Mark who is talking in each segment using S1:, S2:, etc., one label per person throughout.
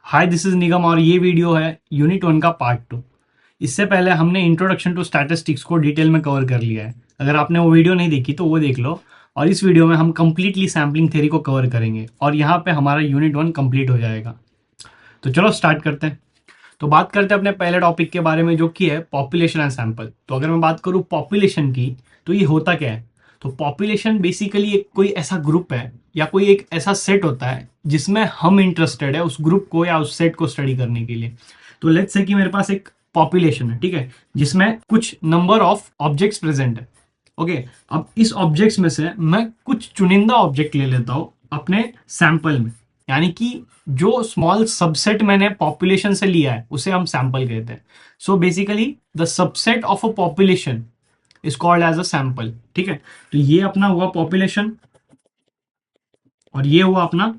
S1: Hi this is निगम और ये video है यूनिट 1 का पार्ट 2। इससे पहले हमने इंट्रोडक्शन टू स्टैटिस्टिक्स को डिटेल में कवर कर लिया है। अगर आपने वो वीडियो नहीं देखी तो वो देख लो। और इस वीडियो में हम कंप्लीटली सैम्पलिंग थ्योरी को कवर करेंगे और यहाँ पे हमारा यूनिट 1 कंप्लीट हो जाएगा। तो चलो स्टार्ट करते हैं। तो बात करते हैं अपने पहले टॉपिक के बारे में जो कि है पॉपुलेशन एंड सैंपल। तो अगर मैं बात करूँ पॉपुलेशन की तो ये होता क्या है। तो पॉपुलेशन बेसिकली एक कोई ऐसा ग्रुप है या कोई एक ऐसा सेट होता है जिसमें हम इंटरेस्टेड है उस ग्रुप को या उस सेट को स्टडी करने के लिए। तो लेट्स से कि मेरे पास एक पॉपुलेशन है, ठीक है, जिसमें कुछ नंबर ऑफ ऑब्जेक्ट्स प्रेजेंट है। ओके, अब इस ऑब्जेक्ट्स में से मैं कुछ चुनिंदा ऑब्जेक्ट ले लेता हूं अपने सैंपल में, यानी कि जो स्मॉल सबसेट मैंने पॉपुलेशन से लिया है उसे हम सैंपल कहते हैं। So basically the subset of a population is called as a sample. ठीक है, तो ये अपना हुआ पॉपुलेशन और ये हुआ अपना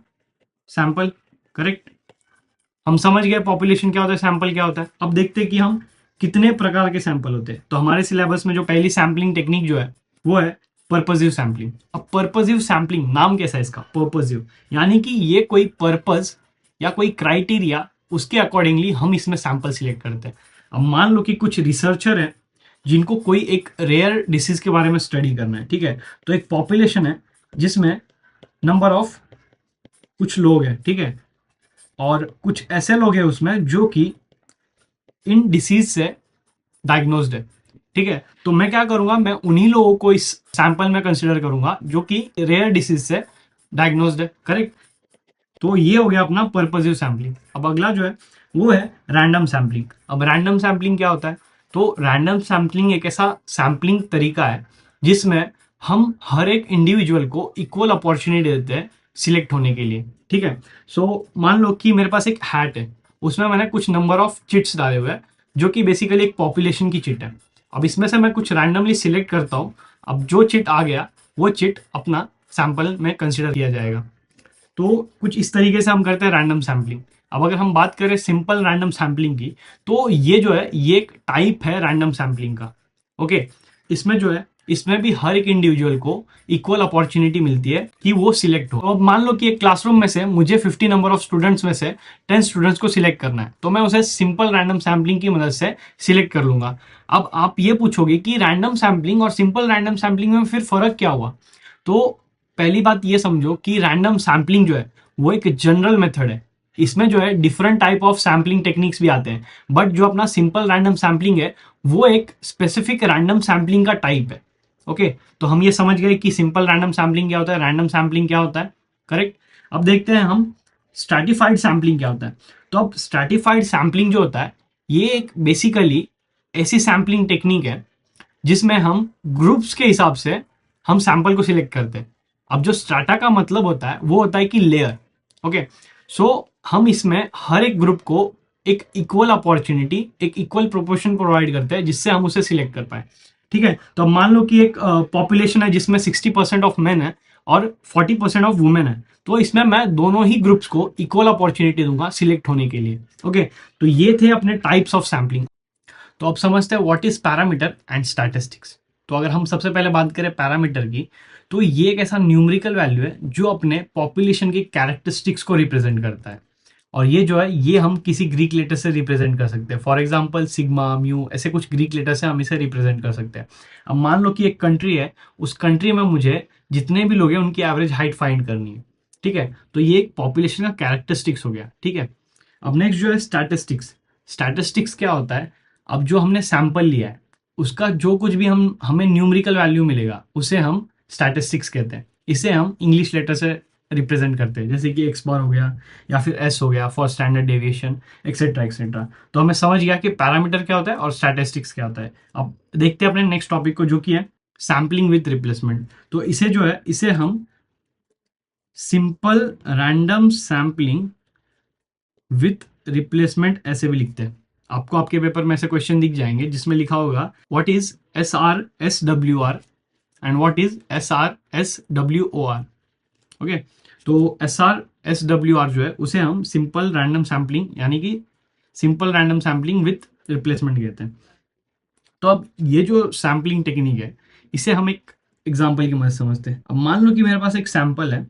S1: सैंपल। करेक्ट, हम समझ गए पॉपुलेशन क्या होता है, सैंपल क्या होता है। अब देखते हैं कि हम कितने प्रकार के सैंपल होते हैं। तो हमारे सिलेबस में जो पहली सैंपलिंग टेक्निक जो है वो है पर्पजिव सैंपलिंग। अब पर्पजिव सैंपलिंग नाम कैसा है इसका, पर्पजिव, यानी कि ये कोई पर्पज या कोई क्राइटेरिया उसके अकॉर्डिंगली हम इसमें सैंपल सिलेक्ट करते हैं। अब मान लो कि कुछ रिसर्चर है जिनको कोई एक रेयर डिसीज के बारे में स्टडी करना है, ठीक है। तो एक पॉपुलेशन है जिसमें नंबर ऑफ कुछ लोग हैं, ठीक है, और कुछ ऐसे लोग हैं उसमें जो कि इन डिसीज से डायग्नोस्ड है। ठीक है, तो मैं क्या करूंगा, मैं उन्हीं लोगों को इस सैंपल में कंसिडर करूंगा जो कि रेयर डिसीज से डायग्नोस्ड है। करेक्ट, तो ये हो गया अपना पर्पजिव सैम्पलिंग। अब अगला जो है वो है रैंडम सैम्पलिंग। अब रैंडम सैम्पलिंग क्या होता है, तो रैंडम सैम्पलिंग एक ऐसा सैम्पलिंग तरीका है जिसमें हम हर एक इंडिविजुअल को इक्वल अपॉर्चुनिटी देते हैं सिलेक्ट होने के लिए। ठीक है, सो मान लो कि मेरे पास एक हैट है, उसमें मैंने कुछ नंबर ऑफ चिट्स डाले हुए हैं जो कि बेसिकली एक पॉपुलेशन की चिट है। अब इसमें से मैं कुछ रैंडमली सिलेक्ट करता हूँ। अब जो चिट आ गया वो चिट अपना सैंपल में कंसिडर किया जाएगा। तो कुछ इस तरीके से हम करते हैं रैंडम सैम्पलिंग। अब अगर हम बात करें सिंपल रैंडम सैम्पलिंग की, तो ये जो है ये एक टाइप है रैंडम सैम्पलिंग का। ओके, इसमें जो है इसमें भी हर एक इंडिविजुअल को इक्वल अपॉर्चुनिटी मिलती है कि वो सिलेक्ट हो। तो अब मान लो कि एक क्लासरूम में से मुझे 50 नंबर ऑफ स्टूडेंट्स में से 10 स्टूडेंट्स को सिलेक्ट करना है, तो मैं उसे सिंपल रैंडम सैम्पलिंग की मदद से सिलेक्ट कर लूंगा। अब आप ये पूछोगे कि रैंडम सैम्पलिंग और सिंपल रैंडम सैम्पलिंग में फिर फर्क क्या हुआ। तो पहली बात ये समझो कि रैंडम सैम्पलिंग जो है वो एक जनरल मेथड है। इसमें जो है different type of sampling techniques भी आते हैं, बट जो अपना सिंपल रैंडम सैम्पलिंग है वो एक स्पेसिफिक रैंडम सैम्पलिंग का टाइप है। ओके, तो हम ये समझ गए कि सिंपल रैंडम सैम्पलिंग क्या होता है, रैंडम सैम्पलिंग क्या होता है। करेक्ट, अब देखते हैं हम स्ट्रैटिफाइड सैम्पलिंग क्या होता है। तो अब स्ट्रैटिफाइड सैम्पलिंग जो होता है ये एक बेसिकली ऐसी सैम्पलिंग टेक्निक है जिसमें हम ग्रुप्स के हिसाब से हम सैंपल को सिलेक्ट करते हैं। अब जो स्ट्राटा का मतलब होता है वो होता है कि लेयर। ओके, सो हम इसमें हर एक ग्रुप को एक इक्वल अपॉर्चुनिटी, एक इक्वल प्रोपोर्शन प्रोवाइड करते हैं जिससे हम उसे सिलेक्ट कर पाए। ठीक है, तो अब मान लो कि एक पॉपुलेशन है जिसमें 60% ऑफ मेन है और 40% ऑफ वुमेन है, तो इसमें मैं दोनों ही ग्रुप्स को इक्वल अपॉर्चुनिटी दूंगा सिलेक्ट होने के लिए। ओके, तो ये थे अपने टाइप्स ऑफ सैम्पलिंग। तो अब समझते हैं what is parameter and statistics. तो अगर हम सबसे पहले बात करें पैरामीटर की, तो ये एक ऐसा न्यूमेरिकल वैल्यू है जो अपने पॉपुलेशन की कैरेक्टरिस्टिक्स को रिप्रेजेंट करता है। और ये जो है ये हम किसी ग्रीक लेटर से रिप्रेजेंट कर सकते हैं। फॉर एग्जाम्पल सिग्मा, म्यू, ऐसे कुछ ग्रीक लेटर से हम इसे रिप्रेजेंट कर सकते हैं। अब मान लो कि एक कंट्री है, उस कंट्री में मुझे जितने भी लोग हैं उनकी एवरेज हाइट फाइंड करनी है। ठीक है, तो ये एक पॉपुलेशन का कैरेक्टरिस्टिक्स हो गया। ठीक है, अब नेक्स्ट जो है स्टैटिस्टिक्स। स्टैटिस्टिक्स क्या होता है, अब जो हमने सैंपल लिया है उसका जो कुछ भी हमें न्यूमेरिकल वैल्यू मिलेगा उसे हम स्टैटिस्टिक्स कहते हैं। इसे हम इंग्लिश लेटर से रिप्रेजेंट करते हैं, जैसे कि एक्स बार हो गया या फिर एस हो गया for standard deviation, etcetera etcetera. तो हमें समझ गया कि पैरामीटर क्या होता है और स्टैटिस्टिक्स क्या होता है। अब देखते हैं अपने नेक्स्ट टॉपिक को जो कि है सैम्पलिंग विथ रिप्लेसमेंट। तो इसे जो है इसे हम simple random sampling with replacement ऐसे भी लिखते हैं। आपको आपके पेपर में ऐसे क्वेश्चन दिख जाएंगे जिसमें लिखा होगा what is S R S W R and what is S R S W O R. Okay, तो S R S W R जो है उसे हम सिंपल रैंडम सैम्पलिंग यानी कि simple random sampling with replacement कहते हैं। तो अब ये जो सैम्पलिंग टेक्निक है इसे हम एक एग्जाम्पल की मदद से समझते हैं। अब मान लो कि मेरे पास एक सैंपल है,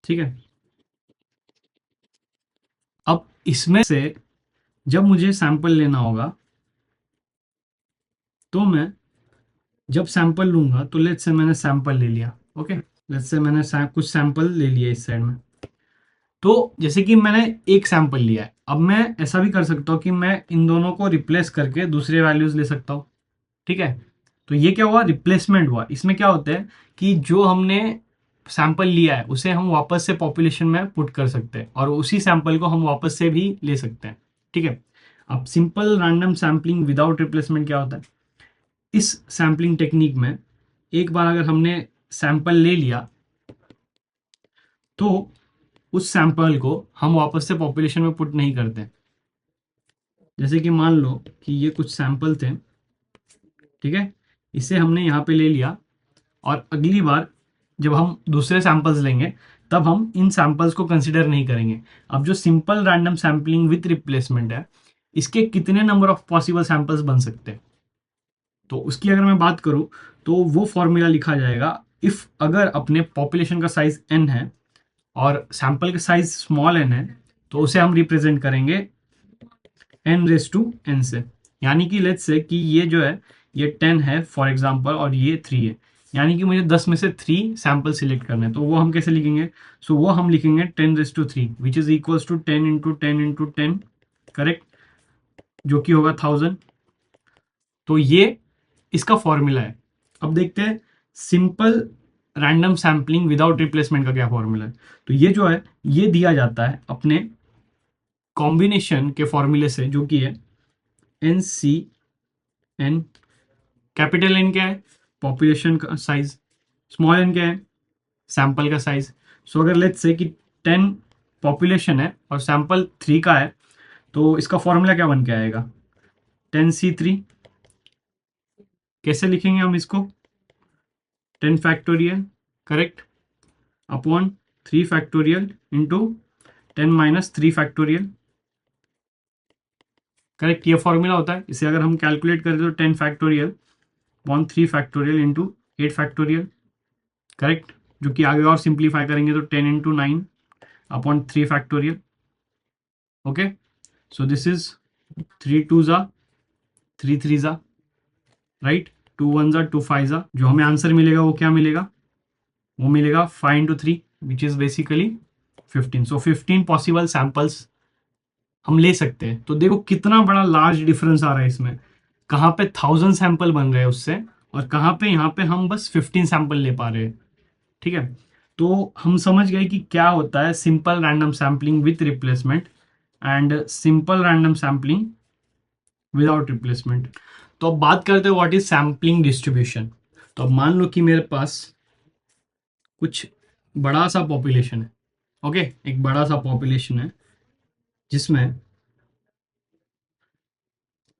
S1: ठीक है। अब इसमें से जब मुझे सैंपल लेना होगा तो मैं जब सैंपल लूंगा तो लेट्स से मैंने सैंपल ले लिया। ओके, लेट्स से मैंने कुछ सैंपल ले लिया इस साइड में। तो जैसे कि मैंने एक सैंपल लिया है, अब मैं ऐसा भी कर सकता हूँ कि मैं इन दोनों को रिप्लेस करके दूसरे वैल्यूज ले सकता हूँ। ठीक है, तो ये क्या हुआ, रिप्लेसमेंट हुआ। इसमें क्या होता है कि जो हमने सैंपल लिया है उसे हम वापस से पॉपुलेशन में पुट कर सकते हैं और उसी सैंपल को हम वापस से भी ले सकते हैं। ठीक है, अब simple random sampling without replacement क्या होता है, इस सैम्पलिंग टेक्निक में एक बार अगर हमने सैंपल ले लिया तो उस सैंपल को हम वापस से पॉपुलेशन में पुट नहीं करते। जैसे कि मान लो कि ये कुछ सैंपल थे, ठीक है, इसे हमने यहाँ पे ले लिया और अगली बार जब हम दूसरे सैंपल्स लेंगे तब हम इन सैंपल्स को कंसिडर नहीं करेंगे। अब जो simple random sampling with replacement है, इसके कितने नंबर ऑफ पॉसिबल सैंपल्स बन सकते हैं, तो उसकी अगर मैं बात करूं तो वो फॉर्मूला लिखा जाएगा इफ अगर अपने पॉपुलेशन का साइज n है और सैंपल का साइज स्मॉल n है तो उसे हम रिप्रेजेंट करेंगे n⁻n से। यानी कि लेट्स से कि ये जो है ये 10 है फॉर एग्जांपल और ये 3 है, यानी कि मुझे 10 में से 3 सैंपल सिलेक्ट करने हैं। तो वो हम कैसे लिखेंगे, सो वो हम लिखेंगे 10⁻3 which is equals to 10 into 10 into 10, correct, जो कि होगा 1000। तो ये इसका फॉर्मूला है। अब देखते हैं simple random sampling without replacement का क्या फॉर्मूला है। तो ये जो है ये दिया जाता है अपने कॉम्बिनेशन के फॉर्मूले से, जो कि है NCN। कैपिटल N क्या है, पॉपुलेशन का साइज, स्मॉल n क्या है, सैंपल का साइज। सो अगर लेट्स से कि 10 पॉपुलेशन है और सैंपल 3 का है तो इसका फॉर्मूला क्या बन के आएगा, 10C3। कैसे लिखेंगे हम इसको, 10 factorial, correct, upon 3 factorial into 10 - 3 factorial, correct. ये फॉर्मूला होता है। इसे अगर हम कैलकुलेट करें तो 10 factorial upon 3 factorial into 8 factorial, correct, जो कि आगे और सिंप्लीफाई करेंगे तो 10 into 9 upon 3 factorial. Okay, so this is 3 2 ज़ा 3 3 ज़ा, राइट, 2 1 ज़ा 2 5 ज़ा। जो हमें आंसर मिलेगा वो क्या मिलेगा, वो मिलेगा 5 into 3 which is basically 15। So 15 possible samples हम ले सकते हैं। तो देखो कितना बड़ा लार्ज डिफरेंस आ रहा है इसमें, कहाँ पे 1000 सैंपल बन रहे हैं उससे और कहाँ पे यहाँ पे हम बस 15 सैंपल ले पा रहे हैं। ठीक है, तो हम समझ गए कि क्या होता है simple random sampling with replacement and simple random sampling without replacement. तो अब बात करते हैं व्हाट इज सैम्पलिंग डिस्ट्रीब्यूशन। तो अब मान लो कि मेरे पास कुछ बड़ा सा पॉपुलेशन है। ओके, एक बड़ा सा पॉपुलेशन है जिसमें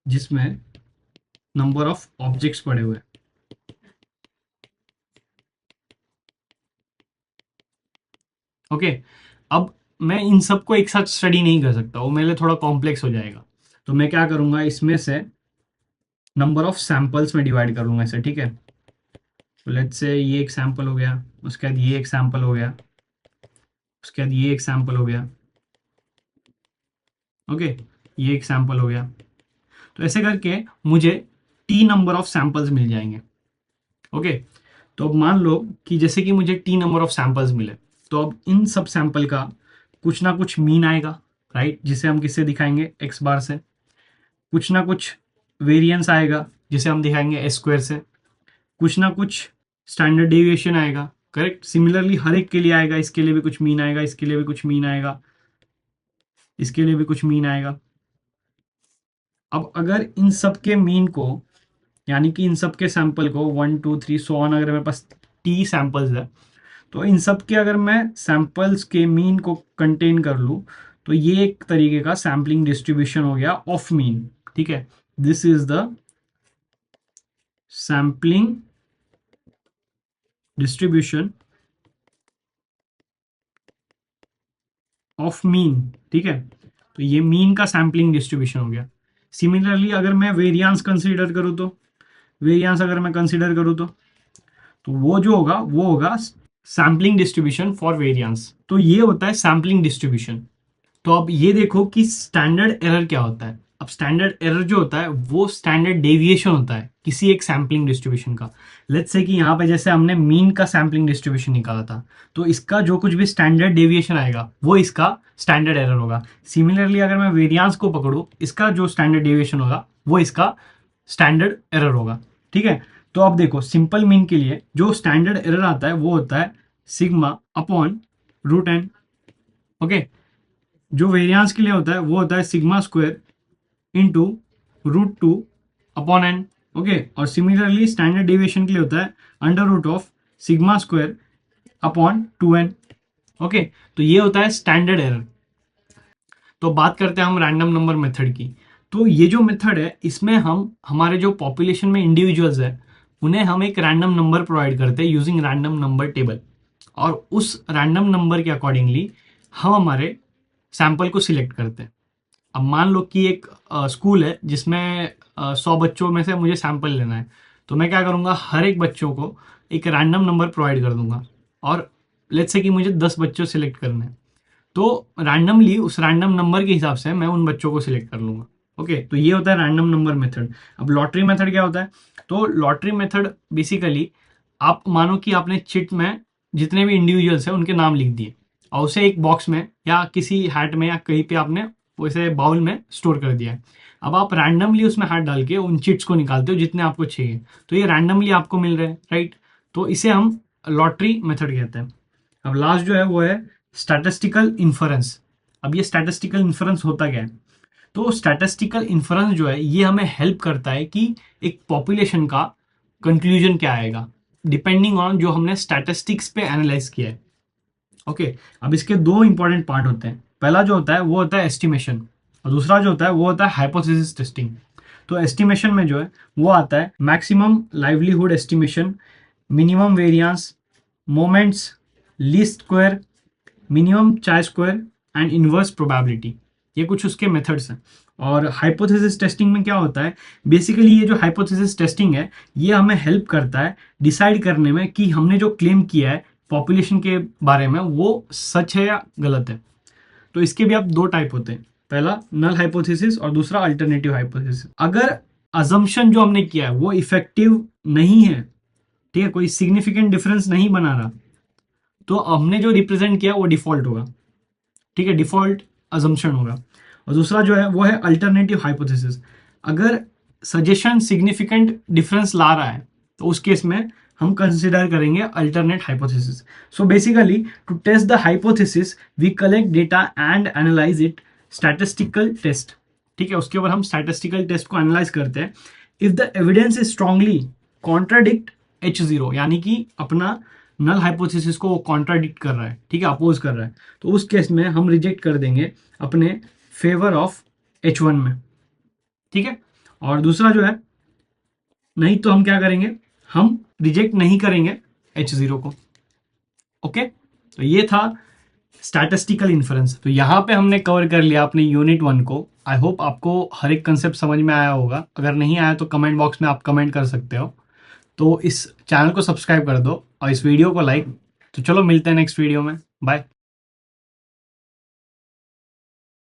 S1: जिसमें नंबर ऑफ ऑब्जेक्ट्स पड़े हुए हैं। ओके, अब मैं इन सबको एक साथ स्टडी नहीं कर सकता, वो मेरे लिए थोड़ा कॉम्प्लेक्स हो जाएगा। तो मैं क्या करूंगा, इसमें से नंबर ऑफ सैंपल्स में डिवाइड कर लूंगा इसे। ठीक है, तो लेट्स से ये एक सैंपल हो गया, उसके बाद ये एक सैंपल हो गया, उसके बाद ये एक सैंपल हो गया। ओके, ये एक सैंपल हो गया। तो ऐसे करके मुझे टी नंबर ऑफ सैंपल्स मिल जाएंगे। ओके, तो अब मान लो कि जैसे कि मुझे टी नंबर ऑफ सैंपल्स मिले तो अब इन सब सैंपल का कुछ ना कुछ मीन आएगा, राइट, जिसे हम किससे दिखाएंगे, एक्स बार से। कुछ ना कुछ वेरिएंस आएगा जिसे हम दिखाएंगे एस स्क्वायर से। कुछ ना कुछ स्टैंडर्ड डेविएशन आएगा, करेक्ट, सिमिलरली हर एक के लिए आएगा, इसके लिए भी कुछ मीन आएगा, इसके लिए भी कुछ मीन आएगा, इसके लिए भी कुछ मीन आएगा। अब अगर इन सब के मीन को, यानी कि इन सब के सैंपल को 1 2 3 सो ऑन, अगर मेरे पास टी सैंपल्स है तो इन सब के अगर मैं सैंपल्स के मीन को कंटेन कर लूँ तो ये एक तरीके का सैम्पलिंग डिस्ट्रीब्यूशन हो गया ऑफ मीन। ठीक है, this is the sampling distribution of mean. ठीक है, तो ये मीन का सैम्पलिंग डिस्ट्रीब्यूशन हो गया। सिमिलरली अगर मैं वेरियांस कंसीडर करूँ तो, वेरियांस अगर मैं कंसीडर करूँ तो वो जो होगा वो होगा सैम्पलिंग डिस्ट्रीब्यूशन फॉर वेरियांस। तो ये होता है सैम्पलिंग डिस्ट्रीब्यूशन। तो अब ये देखो कि स्टैंडर्ड एरर क्या होता है। अब स्टैंडर्ड एरर जो होता है वो स्टैंडर्ड डेविएशन होता है किसी एक सैम्पलिंग डिस्ट्रीब्यूशन का। लेट्स से कि यहाँ पे जैसे हमने मीन का सैम्पलिंग डिस्ट्रीब्यूशन निकाला था, तो इसका जो कुछ भी स्टैंडर्ड डेविएशन आएगा वो इसका स्टैंडर्ड एरर होगा। सिमिलरली अगर मैं वेरियांस को पकड़ूँ, इसका जो स्टैंडर्ड डेविएशन होगा वो इसका स्टैंडर्ड एरर होगा। ठीक है, तो अब देखो सिंपल मीन के लिए जो स्टैंडर्ड एरर आता है वो होता है sigma upon root N. Okay, जो वेरियांस के लिए होता है वो होता है sigma square into √2 upon N. Okay, और सिमिलरली स्टैंडर्ड डेविएशन के लिए होता है under root of sigma square upon 2n। Okay, तो ये होता है स्टैंडर्ड एरर। तो बात करते हैं हम रैंडम नंबर मेथड की। तो ये जो मेथड है इसमें हम हमारे जो पॉपुलेशन में इंडिविजुअल्स है उन्हें हम एक रैंडम नंबर प्रोवाइड करते हैं यूजिंग रैंडम नंबर टेबल, और उस रैंडम नंबर के अकॉर्डिंगली हम हमारे सैंपल को सिलेक्ट करते हैं। अब मान लो कि एक स्कूल है जिसमें 100 बच्चों में से मुझे सैंपल लेना है, तो मैं क्या करूँगा, हर एक बच्चों को एक रैंडम नंबर प्रोवाइड कर दूंगा, और लेट्स से कि मुझे 10 बच्चों सिलेक्ट करने हैं, तो रैंडमली उस रैंडम नंबर के हिसाब से मैं उन बच्चों को सिलेक्ट कर लूंगा। ओके, तो ये होता है रैंडम नंबर मेथड। अब लॉटरी मेथड क्या होता है, तो लॉटरी मेथड बेसिकली आप मानो कि आपने चिट में जितने भी इंडिविजुअल्स हैं उनके नाम लिख दिए और उसे एक बॉक्स में या किसी हैट में या कहीं पे आपने वैसे बाउल में स्टोर कर दिया है। अब आप रैंडमली उसमें हाथ डाल के उन चिट्स को निकालते हो जितने आपको चाहिए, तो ये रैंडमली आपको मिल रहे हैं, राइट। तो इसे हम लॉटरी मेथड कहते हैं। अब लास्ट जो है वो है स्टैटिस्टिकल इन्फरेंस। अब ये स्टैटिस्टिकल इन्फरेंस होता क्या है, तो स्टैटिस्टिकल इन्फरेंस जो है ये हमें हेल्प करता है कि एक पॉपुलेशन का कंक्लूजन क्या आएगा डिपेंडिंग ऑन जो हमने स्टैटिस्टिक्स पे एनालाइज किया है। ओके, अब इसके दो इंपॉर्टेंट पार्ट होते हैं। पहला जो होता है वो होता है एस्टिमेशन, और दूसरा जो होता है वो होता है हाइपोथेसिस टेस्टिंग। तो एस्टिमेशन में जो है वो आता है maximum livelihood estimation, minimum variance, moments, least square, minimum चाय स्क्वायर एंड इनवर्स प्रोबेबिलिटी। ये कुछ उसके मेथड्स हैं। और हाइपोथेसिस टेस्टिंग में क्या होता है, बेसिकली ये जो हाइपोथेसिस टेस्टिंग है ये हमें हेल्प करता है डिसाइड करने में कि हमने जो क्लेम किया है पॉपुलेशन के बारे में वो सच है या गलत है। तो इसके भी आप दो टाइप होते हैं, पहला नल हाइपोथेसिस और दूसरा अल्टरनेटिव हाइपोथेसिस। अगर अजम्पशन जो हमने किया है वो इफेक्टिव नहीं है, ठीक है, कोई सिग्निफिकेंट डिफरेंस नहीं बना रहा, तो हमने जो रिप्रेजेंट किया वो डिफॉल्ट होगा। ठीक है, डिफॉल्ट अजम्पशन होगा। और दूसरा जो है वो है अल्टरनेटिव हाइपोथेसिस। अगर सजेशन सिग्निफिकेंट डिफरेंस ला रहा है तो उस केस में हम कंसिडर करेंगे alternate hypothesis. So basically to test the hypothesis we collect data and analyse it, statistical test. ठीक है, उसके ऊपर हम स्टैटिस्टिकल टेस्ट को एनालाइज करते हैं। If the evidence is strongly contradict H0, यानी कि अपना नल हाइपोथेसिस को कॉन्ट्राडिक्ट कर रहा है, ठीक है, अपोज कर रहा है, तो उस केस में हम रिजेक्ट कर देंगे अपने फेवर ऑफ H1 में। ठीक है, और दूसरा जो है, नहीं तो हम क्या करेंगे, हम रिजेक्ट नहीं करेंगे H0 को। ओके, तो ये था स्टैटिस्टिकल इन्फरेंस। तो यहाँ पे हमने कवर कर लिया अपने यूनिट 1 को। आई होप आपको हर एक कंसेप्ट समझ में आया होगा। अगर नहीं आया तो कमेंट बॉक्स में आप कमेंट कर सकते हो। तो इस चैनल को सब्सक्राइब कर दो और इस वीडियो को लाइक। तो चलो मिलते हैं नेक्स्ट वीडियो में, बाय।